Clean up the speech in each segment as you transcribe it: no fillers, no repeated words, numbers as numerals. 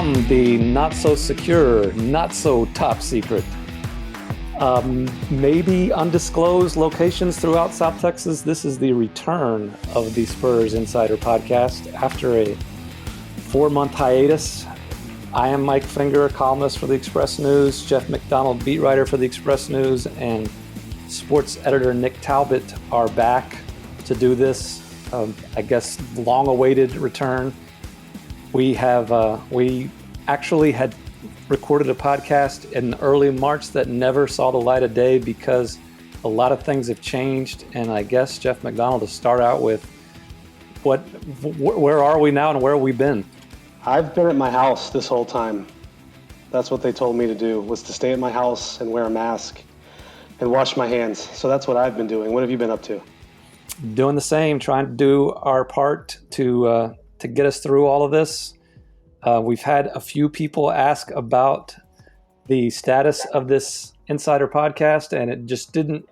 From the not so secure, not so top secret, maybe undisclosed locations throughout South Texas, this is the return of the Spurs Insider Podcast after a 4-month hiatus. I am Mike Finger, columnist for the Express News, Jeff McDonald, beat writer for the Express News, and sports editor Nick Talbot are back to do this, I guess, long-awaited return. We actually had recorded a podcast in early March that never saw the light of day because a lot of things have changed. And I guess, Jeff McDonald, to start out with, where are we now and where have we been? I've been at my house this whole time. That's what they told me to do, was to stay at my house and wear a mask and wash my hands. So that's what I've been doing. What have you been up to? Doing the same, trying to do our part to get us through all of this. We've had a few people ask about the status of this Insider Podcast, and it just didn't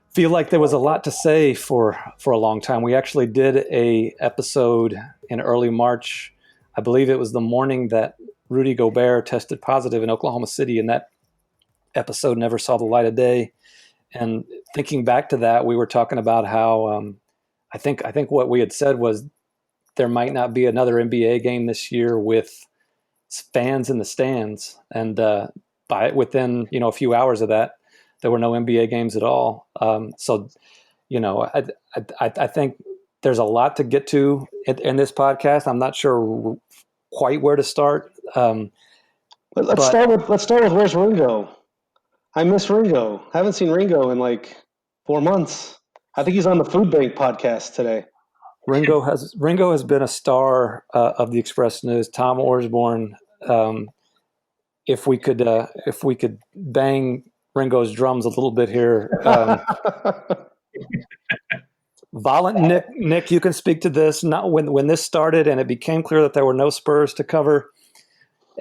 feel like there was a lot to say for a long time. We actually did a episode in early March. I believe it was the morning that Rudy Gobert tested positive in Oklahoma City, and that episode never saw the light of day. And thinking back to that, we were talking about how I think what we had said was there might not be another NBA game this year with fans in the stands. And within a few hours of that, there were no NBA games at all. So I think there's a lot to get to in this podcast. I'm not sure quite where to start. Let's start with where's Ringo? I miss Ringo. I haven't seen Ringo in like 4 months. I think he's on the Food Bank podcast today. Ringo has been a star of the Express News. Tom Orsborn, if we could bang Ringo's drums a little bit here. Nick, you can speak to this. Not when this started and it became clear that there were no Spurs to cover,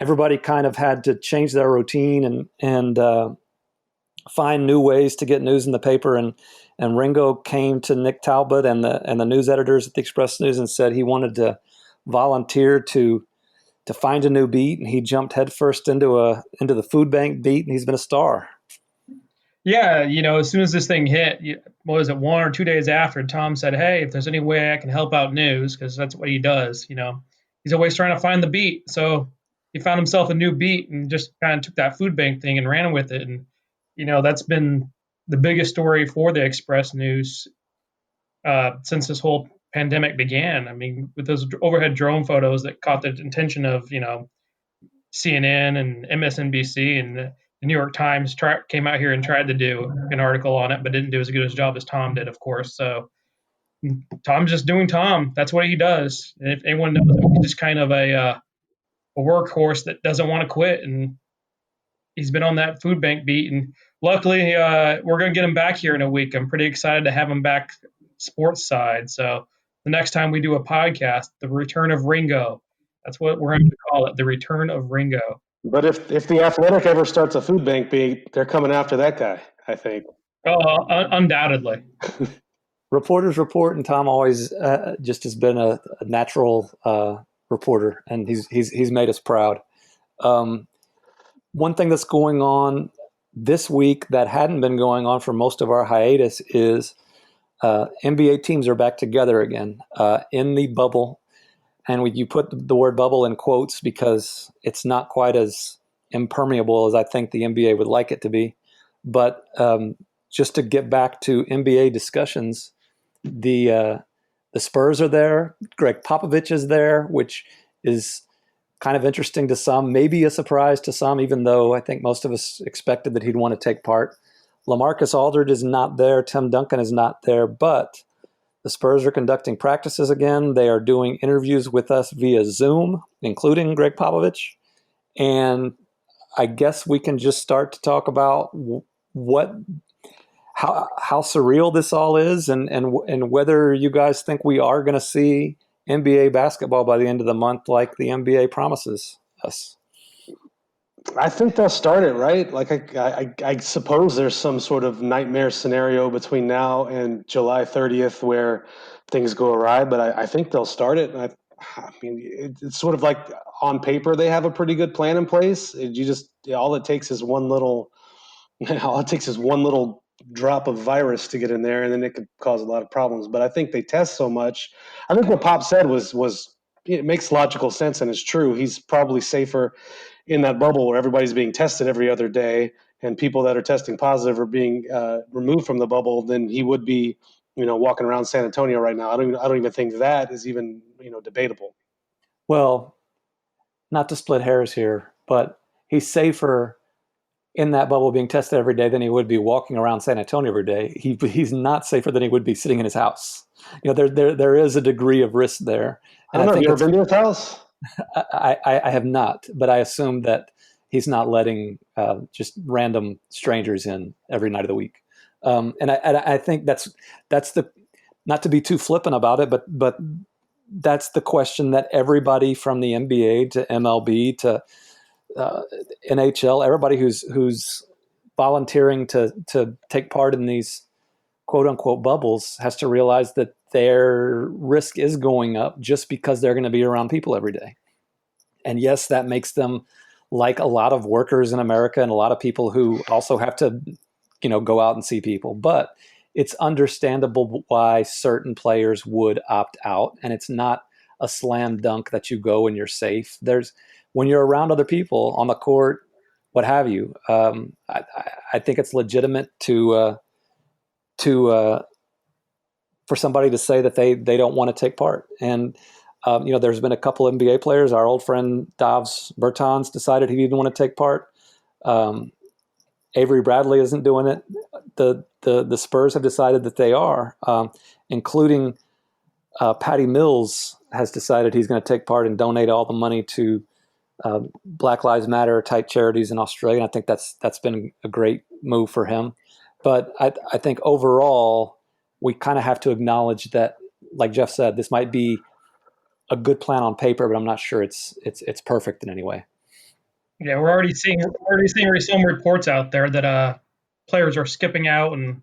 everybody kind of had to change their routine and find new ways to get news in the paper. And Ringo came to Nick Talbot and the news editors at the Express News and said he wanted to volunteer to find a new beat, and he jumped headfirst into the Food Bank beat, and he's been a star. Yeah, as soon as this thing hit, what was it, 1 or 2 days after, Tom said, "Hey, if there's any way I can help out news," because that's what he does. He's always trying to find the beat. So he found himself a new beat and just kind of took that Food Bank thing and ran with it. And that's been the biggest story for the Express News since this whole pandemic began. I mean, with those overhead drone photos that caught the attention of, CNN and MSNBC, and the New York Times came out here and tried to do an article on it, but didn't do as good a job as Tom did, of course. So Tom's just doing Tom. That's what he does. And if anyone knows him, he's just kind of a workhorse that doesn't want to quit. And he's been on that Food Bank beat, and luckily we're going to get him back here in a week. I'm pretty excited to have him back sports side. So the next time we do a podcast, the return of Ringo. That's what we're going to call it, the return of Ringo. But if the Athletic ever starts a Food Bank beat, they're coming after that guy, I think. Oh, undoubtedly. Reporters report, and Tom always just has been a natural reporter, and he's made us proud. One thing that's going on this week that hadn't been going on for most of our hiatus is NBA teams are back together again in the bubble. And you put the word bubble in quotes because it's not quite as impermeable as I think the NBA would like it to be. But just to get back to NBA discussions, the Spurs are there. Greg Popovich is there, which is kind of interesting to some, maybe a surprise to some, even though I think most of us expected that he'd want to take part. LaMarcus Aldridge is not there. Tim Duncan is not there, but the Spurs are conducting practices again. They are doing interviews with us via Zoom, including Greg Popovich. And I guess we can just start to talk about how surreal this all is and whether you guys think we are going to see NBA basketball by the end of the month like the NBA promises us. I think they'll start it, right? Like I suppose there's some sort of nightmare scenario between now and July 30th where things go awry, but I think they'll start it. I mean, it's sort of like on paper they have a pretty good plan in place. All it takes is one little drop of virus to get in there, and then it could cause a lot of problems. But I think they test so much. I think what Pop said was it makes logical sense and it's true. He's probably safer in that bubble where everybody's being tested every other day, and people that are testing positive are being removed from the bubble than he would be, walking around San Antonio right now. I don't even think that is even, debatable. Well, not to split hairs here, but he's safer in that bubble being tested every day than he would be walking around San Antonio every day. He's not safer than he would be sitting in his house. There is a degree of risk there. And I don't know. Have you ever been to his house? I have not, but I assume that he's not letting just random strangers in every night of the week. And I think that's the, not to be too flippant about it, but that's the question that everybody from the NBA to MLB to NHL, everybody who's volunteering to take part in these quote unquote bubbles has to realize that their risk is going up just because they're going to be around people every day. And yes, that makes them like a lot of workers in America and a lot of people who also have to, go out and see people. But it's understandable why certain players would opt out. And it's not a slam dunk that you go and you're safe. When you're around other people on the court, what have you, I think it's legitimate for somebody to say that they don't want to take part. And there's been a couple of NBA players. Our old friend Davis Bertans decided he didn't want to take part. Avery Bradley isn't doing it. The Spurs have decided that they are, including Patty Mills has decided he's going to take part and donate all the money to Black Lives Matter type charities in Australia. And I think that's been a great move for him. But I think overall, we kind of have to acknowledge that, like Jeff said, this might be a good plan on paper, but I'm not sure it's perfect in any way. Yeah, we're already seeing some reports out there that players are skipping out and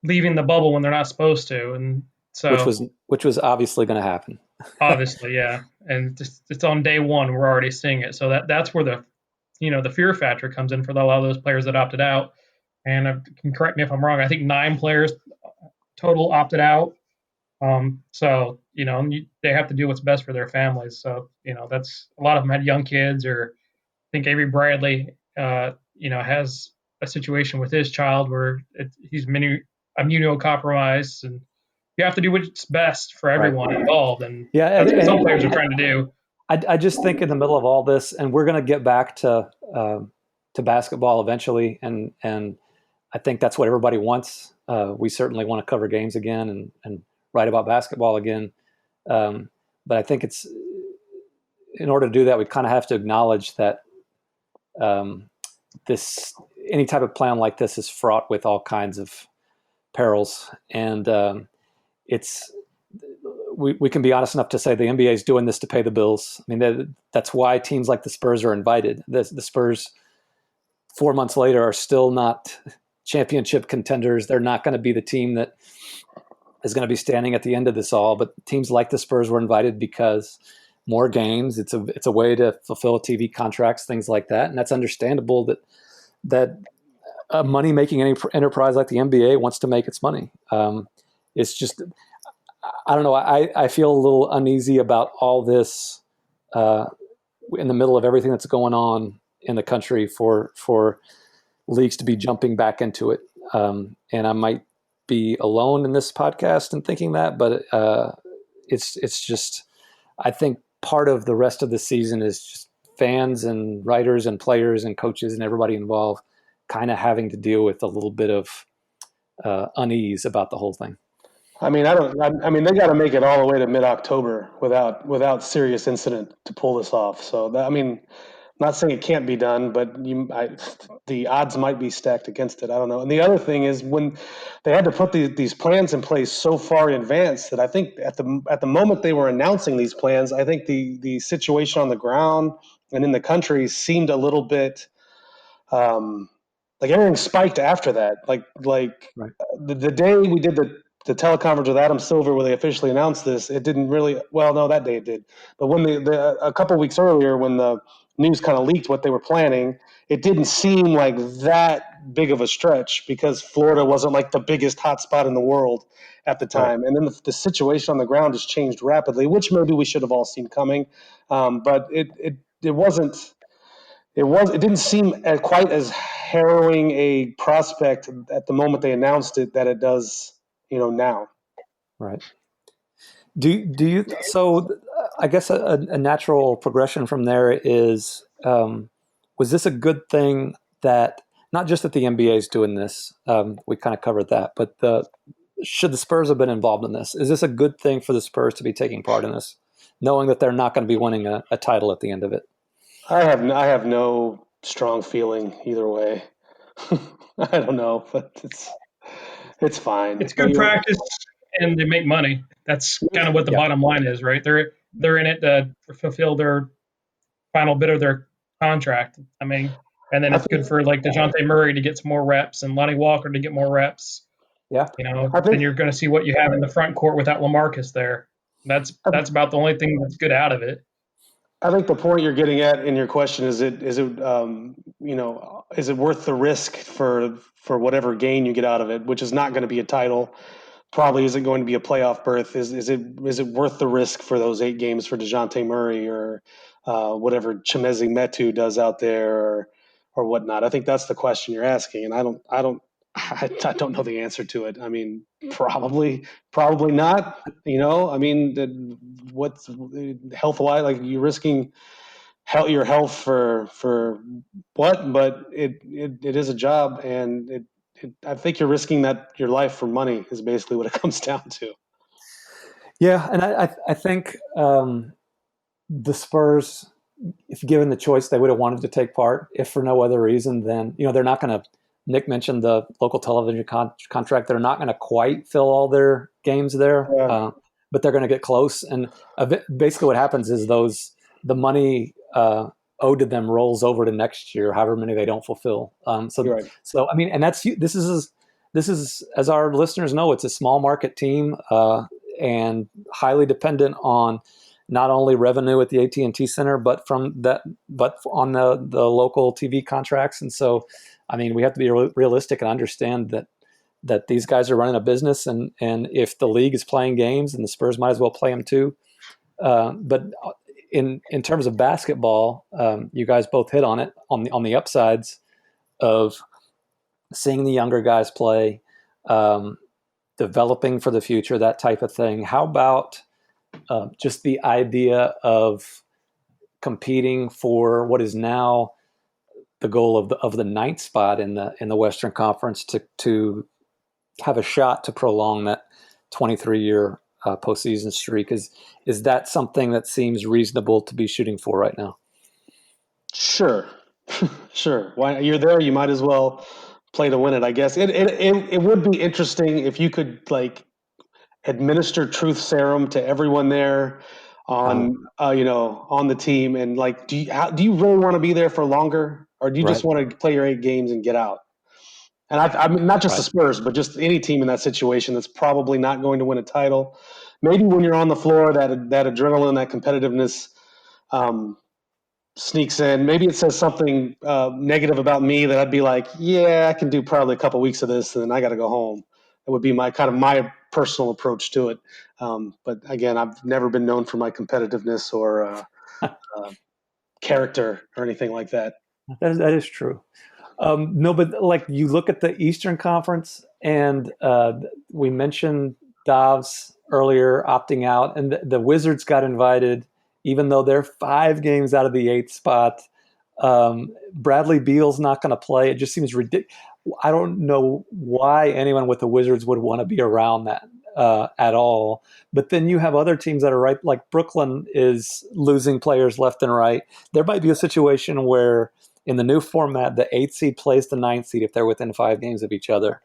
leaving the bubble when they're not supposed to, and so which was obviously going to happen. Obviously, yeah, and it's on day one we're already seeing it. So that's where the fear factor comes in for a lot of those players that opted out. And can correct me if I'm wrong. I think 9 players total opted out. So they have to do what's best for their families. So that's a lot of them had young kids, or I think Avery Bradley, has a situation with his child where he's immunocompromised, and you have to do what's best for everyone involved. And that's what some players are trying to do. I just think in the middle of all this, and we're going to get back to basketball eventually, and I think that's what everybody wants. We certainly want to cover games again and write about basketball again. But I think in order to do that, we kind of have to acknowledge that any type of plan like this is fraught with all kinds of perils. And we can be honest enough to say the NBA is doing this to pay the bills. I mean, that's why teams like the Spurs are invited. The Spurs 4 months later are still not championship contenders. They're not going to be the team that is going to be standing at the end of this all. But teams like the Spurs were invited because more games. It's a way to fulfill TV contracts, things like that, and that's understandable. That a money-making enterprise like the NBA wants to make its money. It's just, I don't know. I feel a little uneasy about all this in the middle of everything that's going on in the country for leagues to be jumping back into it. And I might be alone in this podcast in thinking that, but it's just, I think part of the rest of the season is just fans and writers and players and coaches and everybody involved kind of having to deal with a little bit of unease about the whole thing. I mean, they got to make it all the way to mid-October without serious incident to pull this off. So I'm not saying it can't be done, but the odds might be stacked against it. I don't know. And the other thing is, when they had to put these plans in place so far in advance, that I think at the moment they were announcing these plans, I think the situation on the ground and in the country seemed a little bit like everything spiked after that. Like right. The day we did the the teleconference with Adam Silver where they officially announced this, it didn't really. Well, no, that day it did. But when a couple weeks earlier, when the news kind of leaked what they were planning, it didn't seem like that big of a stretch because Florida wasn't like the biggest hotspot in the world at the time. Right. And then the situation on the ground has changed rapidly, which maybe we should have all seen coming. But it wasn't. It didn't seem quite as harrowing a prospect at the moment they announced it that it does, now. Right. Do you? So, I guess a natural progression from there is: was this a good thing that not just that the NBA is doing this? We kind of covered that, but should the Spurs have been involved in this? Is this a good thing for the Spurs to be taking part in this, knowing that they're not going to be winning a title at the end of it? I have no strong feeling either way. I don't know, but it's fine. It's good practice, and they make money. That's kind of what the bottom line is, right? They're in it to fulfill their final bit of their contract. I mean, and then it's good for like DeJounte Murray to get some more reps and Lonnie Walker to get more reps. Yeah, and you're going to see what you have in the front court without LaMarcus there. That's about the only thing that's good out of it. I think the point you're getting at in your question is it worth the risk for whatever gain you get out of it, which is not going to be a title, probably isn't going to be a playoff berth. Is it worth the risk for those 8 games for DeJounte Murray or whatever Chimezie Metu does out there or whatnot? I think that's the question you're asking, and I don't know the answer to it. I mean, probably not. I mean, what's health-wise? Like you're risking your health for what? But it is a job, and I think you're risking that your life for money is basically what it comes down to. Yeah, and I think the Spurs, if given the choice, they would have wanted to take part. If for no other reason, then they're not going to. Nick mentioned the local television contract. They're not going to quite fill all their games there, but they're going to get close. And basically what happens is the money owed to them rolls over to next year, however many they don't fulfill. So I mean, and this is as our listeners know, it's a small market team and highly dependent on not only revenue at the AT&T Center, but on the local TV contracts. And so, I mean, we have to be realistic and understand that these guys are running a business, and if the league is playing games, and the Spurs might as well play them too. But in terms of basketball, you guys both hit on it on the upsides of seeing the younger guys play, developing for the future, that type of thing. How about just the idea of competing for what is now the goal of the 9th spot in the Western Conference to have a shot to prolong that 23-year postseason streak? Is that something that seems reasonable to be shooting for right now? Sure. Sure. Why you're there, you might as well play to win it, I guess. It would be interesting if you could like administer truth serum to everyone there on the team, and like do you really want to be there for longer? Or do you just want to play your 8 games and get out? And I mean, not just the Spurs, but just any team in that situation that's probably not going to win a title. Maybe when you're on the floor, that adrenaline, that competitiveness sneaks in. Maybe it says something negative about me that I'd be like, yeah, I can do probably a couple weeks of this, and then I got to go home. It would be my personal approach to it. But again, I've never been known for my competitiveness or character or anything like that. That is true. No, but like you look at the Eastern Conference, and we mentioned Davs earlier opting out, and the Wizards got invited, even though they're 5 games out of the 8th spot. Bradley Beal's not going to play. It just seems ridiculous. I don't know why anyone with the Wizards would want to be around that at all. But then you have other teams that are right, like Brooklyn is losing players left and right. There might be a situation where in the new format, the 8th seed plays the 9th seed if they're within 5 games of each other.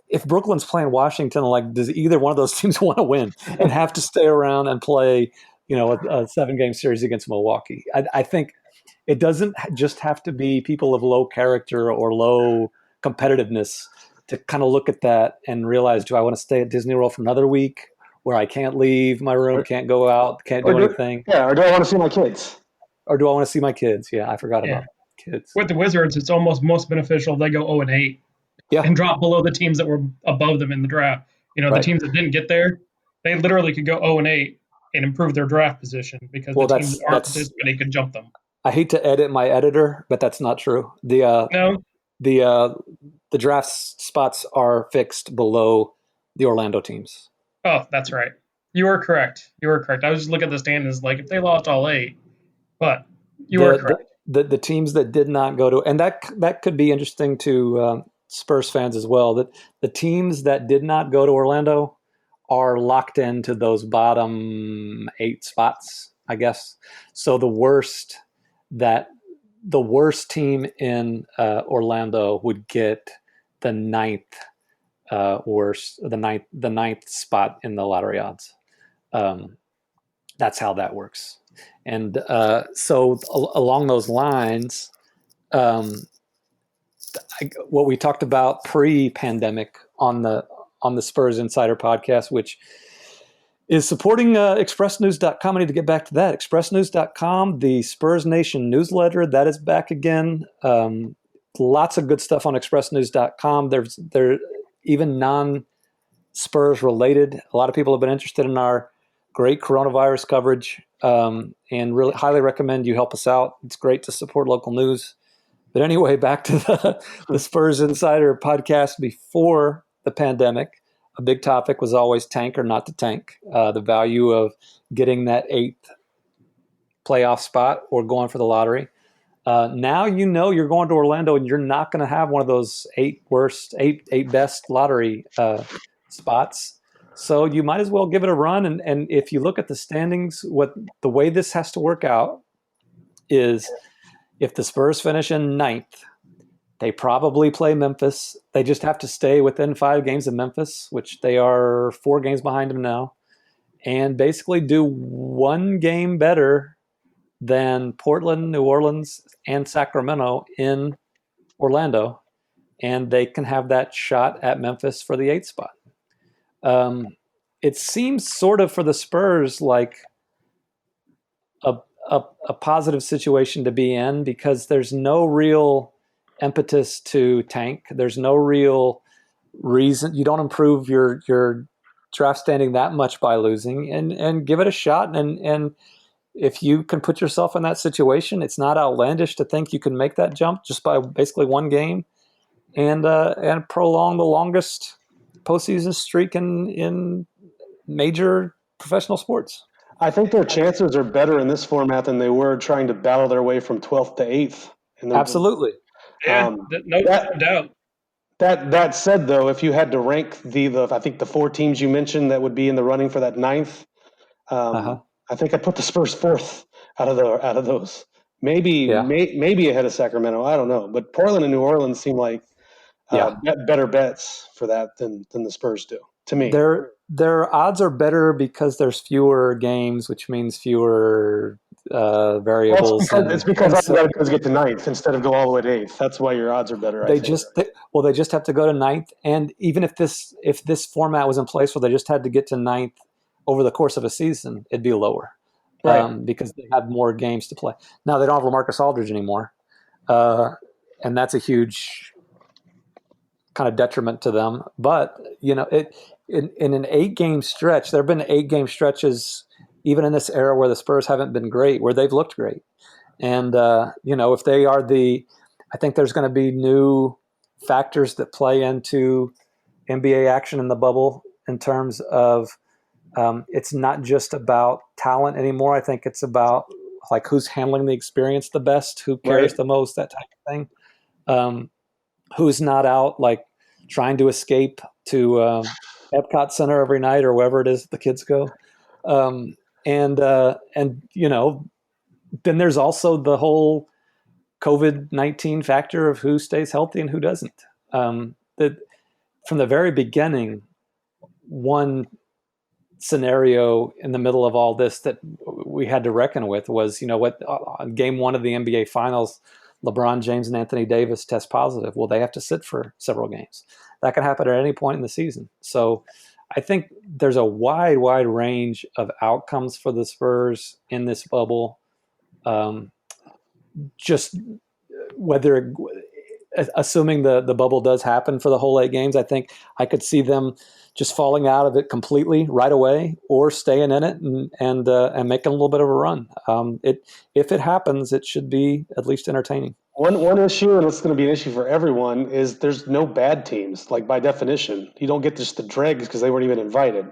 If Brooklyn's playing Washington, like, does either one of those teams want to win and have to stay around and play, a 7-game series against Milwaukee? I think it doesn't just have to be people of low character or low competitiveness to kind of look at that and realize, do I want to stay at Disney World for another week where I can't leave my room, can't go out, can't do anything? Yeah, or do I want to see my kids? Or do I want to see my kids? Yeah, I forgot about kids. With the Wizards, it's almost most beneficial if they go 0-8 and drop below the teams that were above them in the draft. The teams that didn't get there, they literally could go 0-8 and improve their draft position because the teams that aren't participating could jump them. I hate to edit my editor, but that's not true. The draft spots are fixed below the Orlando teams. Oh, that's right. You are correct. I was just looking at the standings like if they lost all 8, but you are correct. The teams that did not go to, and that could be interesting to Spurs fans as well, that the teams that did not go to Orlando are locked into those bottom 8 spots, I guess. So the worst team in Orlando would get the ninth spot in the lottery odds. That's how that works. And so along those lines, what we talked about pre-pandemic on the Spurs Insider podcast, which is supporting expressnews.com. I need to get back to that. Expressnews.com, the Spurs Nation newsletter, that is back again. Lots of good stuff on expressnews.com. There even non-Spurs related. A lot of people have been interested in our great coronavirus coverage, and really highly recommend you help us out. It's great to support local news. But anyway, back to the Spurs Insider podcast before the pandemic. A big topic was always tank or not to tank, the value of getting that 8th playoff spot or going for the lottery. Now you're going to Orlando and you're not going to have one of those 8 best lottery spots. So you might as well give it a run. And if you look at the standings, the way this has to work out is if the Spurs finish in 9th, they probably play Memphis. They just have to stay within 5 games of Memphis, which they are 4 games behind them now, and basically do 1 game better than Portland, New Orleans, and Sacramento in Orlando, and they can have that shot at Memphis for the 8th spot. It seems sort of for the Spurs like a positive situation to be in because there's no real impetus to tank. There's no real reason. You don't improve your draft standing that much by losing, and give it a shot. And if you can put yourself in that situation, it's not outlandish to think you can make that jump just by basically 1 game and prolong the longest postseason streak in major professional sports. I think their chances are better in this format than they were trying to battle their way from 12th to 8th. Absolutely. Yeah, no doubt. That said, though, if you had to rank I think the 4 teams you mentioned that would be in the running for that 9th, I think I'd put the Spurs 4th out of those. Maybe ahead of Sacramento. I don't know, but Portland and New Orleans seem like better bets for that than the Spurs do to me. Their odds are better because there's fewer games, which means fewer variables. Well, it's because all you got to do is get to 9th instead of go all the way to 8th. That's why your odds are better. They just have to go to 9th, and even if this format was in place where they just had to get to 9th over the course of a season, it'd be lower, right? Because they have more games to play. Now they don't have LaMarcus Aldridge anymore, and that's a huge kind of detriment to them. But in an 8-game stretch, there have been 8-game stretches even in this era where the Spurs haven't been great, where they've looked great. And, if they are I think there's going to be new factors that play into NBA action in the bubble in terms of it's not just about talent anymore. I think it's about like who's handling the experience the best, who cares the most, that type of thing. Who's not out like trying to escape to Epcot Center every night or wherever it is that the kids go. And then there's also the whole COVID-19 factor of who stays healthy and who doesn't. That from the very beginning, one scenario in the middle of all this that we had to reckon with was, on game 1 of the NBA Finals, LeBron James and Anthony Davis test positive. Well, they have to sit for several games. That can happen at any point in the season. So I think there's a wide range of outcomes for the Spurs in this bubble. Just whether, assuming the bubble does happen for the whole 8 games, I think I could see them just falling out of it completely right away, or staying in it and making a little bit of a run. If it happens, it should be at least entertaining. One issue, and it's going to be an issue for everyone, is there's no bad teams. Like, by definition, you don't get just the dregs because they weren't even invited.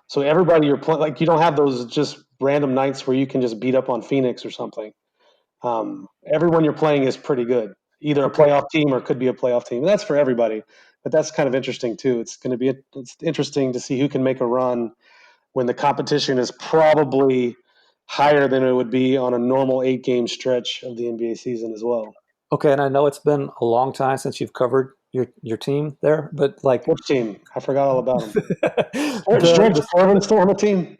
So everybody you're playing, like, you don't have those just random nights where you can just beat up on Phoenix or something. Everyone you're playing is pretty good, either a playoff team or could be a playoff team. And that's for everybody, but that's kind of interesting too. It's interesting to see who can make a run when the competition is probably higher than it would be on a normal 8-game stretch of the NBA season as well. Okay, and I know it's been a long time since you've covered your team there, but like, which team? I forgot all about them. Is George Foreman still on the team?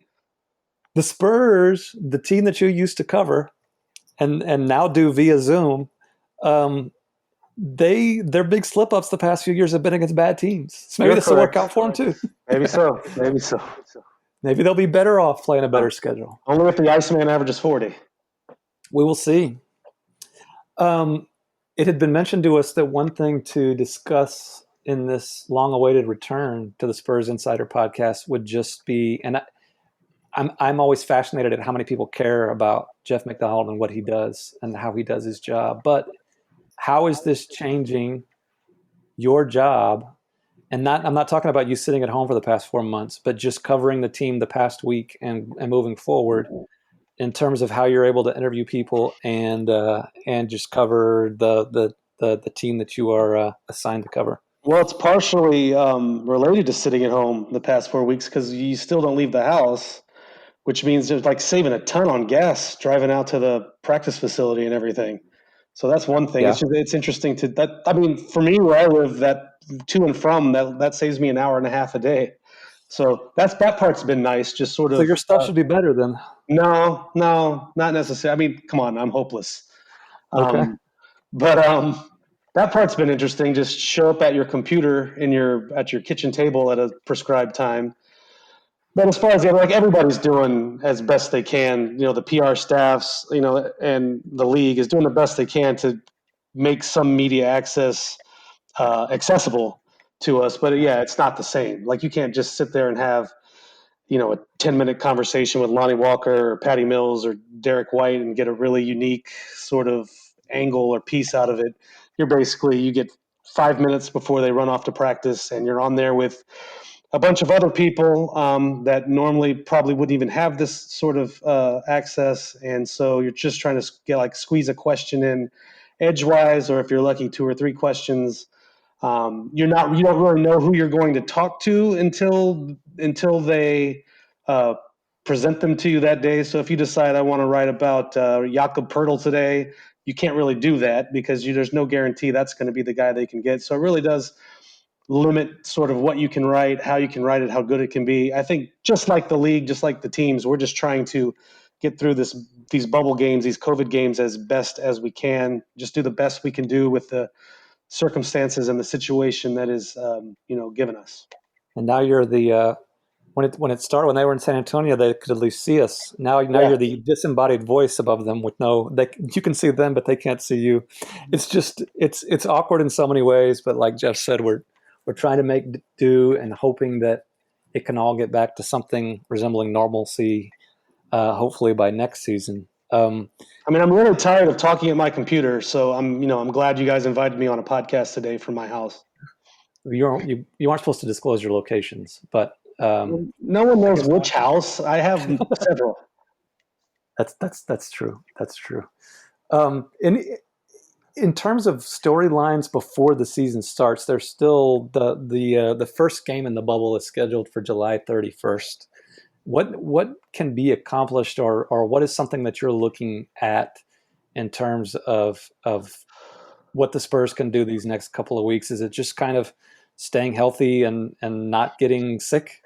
The Spurs, the team that you used to cover, and now do via Zoom, their big slip ups the past few years have been against bad teams. So maybe this will work out for them too. Maybe so. Maybe they'll be better off playing a better schedule. Only if the Iceman averages 40. We will see. It had been mentioned to us that one thing to discuss in this long-awaited return to the Spurs Insider podcast would just be, and I'm always fascinated at how many people care about Jeff McDonald and what he does and how he does his job. But how is this changing your job? And I'm not talking about you sitting at home for the past 4 months, but just covering the team the past week and moving forward in terms of how you're able to interview people and just cover the team that you are assigned to cover. Well, it's partially related to sitting at home the past 4 weeks because you still don't leave the house, which means there's like saving a ton on gas driving out to the practice facility and everything. So that's one thing. Yeah. It's interesting to that. I mean, for me, where I live, that to and from that saves me an hour and a half a day. So that part's been nice. Just sort of. So your stuff should be better then. No, not necessarily. I mean, come on, I'm hopeless. Okay. But that part's been interesting. Just show up at your computer at your kitchen table at a prescribed time. But as far as everybody's doing as best they can, the PR staffs, and the league is doing the best they can to make some media access accessible to us. But yeah, it's not the same. Like, you can't just sit there and have, a 10-minute conversation with Lonnie Walker or Patty Mills or Derek White and get a really unique sort of angle or piece out of it. You get 5 minutes before they run off to practice, and you're on there with a bunch of other people that normally probably wouldn't even have this sort of access. And so you're just trying to squeeze a question in edgewise, or if you're lucky, 2 or 3 questions. You don't really know who you're going to talk to until they present them to you that day. So if you decide I want to write about Jakob Poeltl today, you can't really do that because there's no guarantee that's going to be the guy they can get. So it really does limit sort of what you can write, how you can write it, how good it can be. I think just like the league, just like the teams, we're just trying to get through these bubble games, these COVID games as best as we can, just do the best we can do with the circumstances and the situation that is, given us. And now you're the when it started, when they were in San Antonio, they could at least see us. Now you're the disembodied voice above them with you can see them, but they can't see you. It's just it's awkward in so many ways. But like Jeff said, we're trying to make do and hoping that it can all get back to something resembling normalcy, hopefully by next season. I'm really tired of talking at my computer, so I'm glad you guys invited me on a podcast today from my house. You aren't supposed to disclose your locations, but no one knows which house. I have several. That's true. That's true. In terms of storylines before the season starts, there's still the first game in the bubble is scheduled for July 31st. What can be accomplished, or what is something that you're looking at in terms of what the Spurs can do these next couple of weeks? Is it just kind of staying healthy and not getting sick?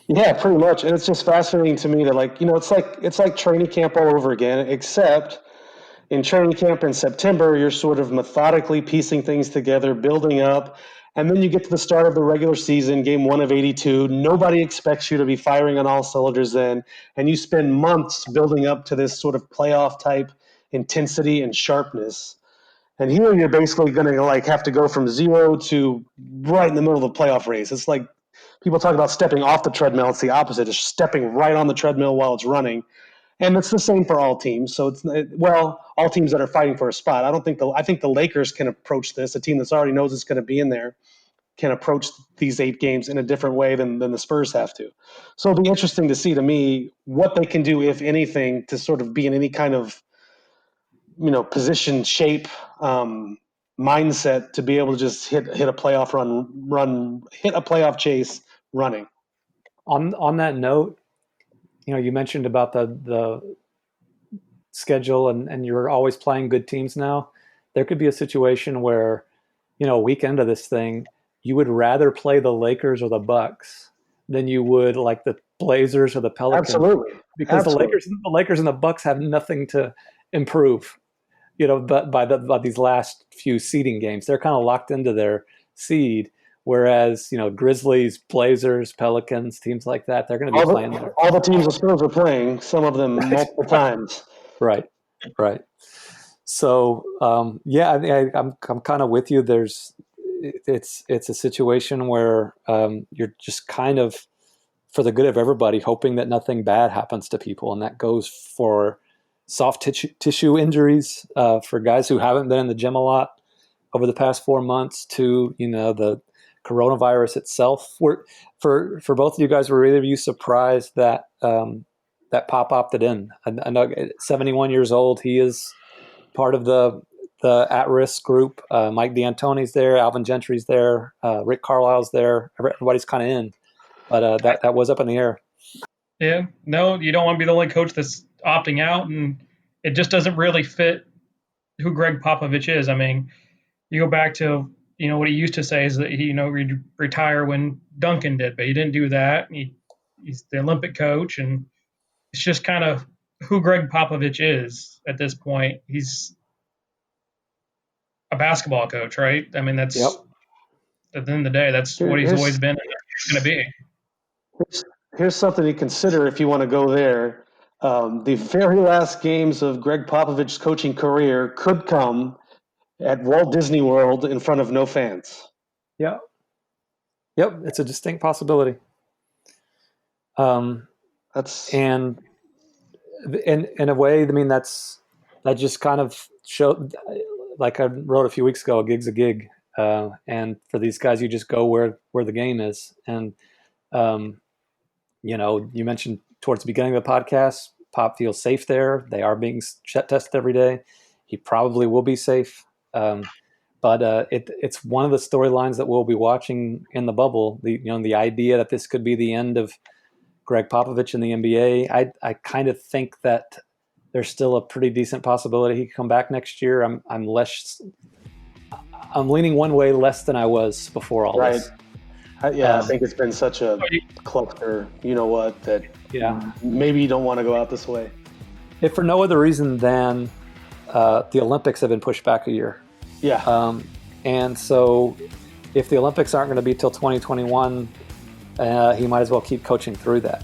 Yeah, pretty much. And it's just fascinating to me that it's like training camp all over again, except in training camp in September, you're sort of methodically piecing things together, building up, And then you get to the start of the regular season, game 1 of 82. Nobody expects you to be firing on all cylinders then. And you spend months building up to this sort of playoff type intensity and sharpness. And here you're basically going to like have to go from 0 to right in the middle of the playoff race. It's like people talk about stepping off the treadmill. It's the opposite. It's stepping right on the treadmill while it's running. And it's the same for all teams. So all teams that are fighting for a spot. I think the Lakers can approach this. A team that's already knows it's going to be in there can approach these 8 games in a different way than the Spurs have to. So it'll be interesting to see, to me, what they can do, if anything, to sort of be in any kind of, position, shape, mindset to be able to just hit a playoff hit a playoff chase running. On that note, you mentioned about the schedule and you're always playing good teams now. There could be a situation where, a week into this thing, you would rather play the Lakers or the Bucks than you would like the Blazers or the Pelicans. Absolutely. Because Absolutely. the Lakers and the Bucks have nothing to improve, but by these last few seeding games. They're kind of locked into their seed. Whereas, Grizzlies, Blazers, Pelicans, teams like that, they're going to be playing there. All the teams the Spurs are playing, some of them multiple times. Right. So, I'm kind of with you. It's a situation where you're just kind of, for the good of everybody, hoping that nothing bad happens to people, and that goes for soft tissue injuries for guys who haven't been in the gym a lot over the past 4 months, to the coronavirus itself. For both of you guys, were either of you surprised that that Pop opted in? I know, 71 years old, he is part of the at-risk group. Mike D'Antoni's there, Alvin Gentry's there, Rick Carlisle's there. Everybody's kind of in, but that was up in the air. Yeah, no, you don't want to be the only coach that's opting out, and it just doesn't really fit who Greg Popovich is. I mean, you go back to what he used to say is that he he'd retire when Duncan did, but he didn't do that. He's the Olympic coach, and it's just kind of who Greg Popovich is at this point. He's a basketball coach, right? I mean, that's at the end of the day, that's what he's always been and he's going to be. Here's something to consider if you want to go there. The very last games of Greg Popovich's coaching career could come at Walt Disney World in front of no fans. Yep, it's a distinct possibility. That's and in a way, I mean, that just kind of showed, like I wrote a few weeks ago, a gig's a gig, and for these guys, you just go where the game is. And you mentioned towards the beginning of the podcast, Pop feels safe there. They are being tested every day. He probably will be safe. But it's one of the storylines that we'll be watching in the bubble. The idea that this could be the end of Greg Popovich in the NBA. I kind of think that there's still a pretty decent possibility he could come back next year. I'm leaning one way less than I was before all this. I think it's been such a cluster, that maybe you don't want to go out this way. If for no other reason than the Olympics have been pushed back a year. Yeah. And so if the Olympics aren't going to be till 2021, he might as well keep coaching through that.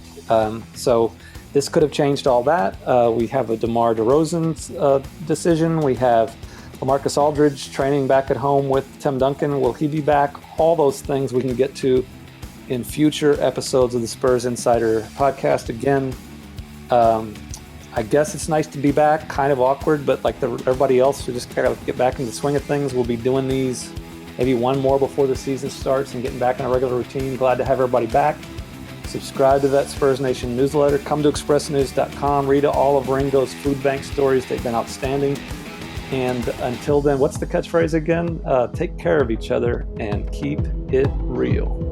So this could have changed all that. We have a DeMar DeRozan's decision. We have LaMarcus Aldridge training back at home with Tim Duncan. Will he be back? All those things we can get to in future episodes of the Spurs Insider podcast. Again, I guess it's nice to be back, kind of awkward, but like everybody else, we just got to get back into the swing of things. We'll be doing these maybe one more before the season starts and getting back in a regular routine. Glad to have everybody back. Subscribe to that Spurs Nation newsletter. Come to expressnews.com. Read all of Ringo's food bank stories. They've been outstanding. And until then, what's the catchphrase again? Take care of each other and keep it real.